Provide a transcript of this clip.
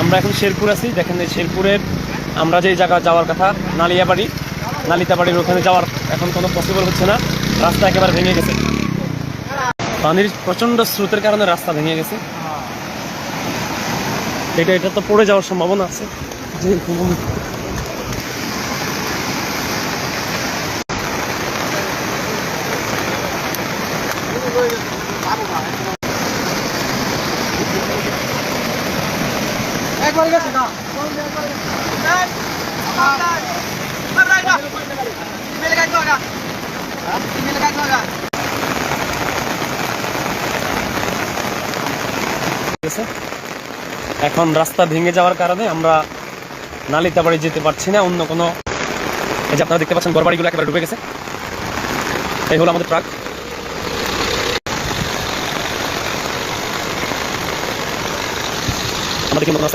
আমরা এখন শেরপুর আছি। দেখেন এই শেরপুরের আমরা যেই জায়গা যাওয়ার কথা নালিতাবাড়ির ওখানে যাওয়ার এখন কোনো পসিবল হচ্ছে না। রাস্তা একেবারে ভেঙে গেছে, পানির প্রচণ্ড স্রোতের কারণে রাস্তা ভেঙে গেছে। এটা তো পড়ে যাওয়ার সম্ভাবনা আছে। একবার গেছে না এখন রাস্তা ভেঙে যাওয়ার কারণে আমরা নালিতাবাড়ি যেতে পারছি না। অন্য কোনো, এই যে আপনারা দেখতে পাচ্ছেন ঘরবাড়িগুলো একেবারে ডুবে গেছে। এই হলো আমাদের ট্রাক। আমাদের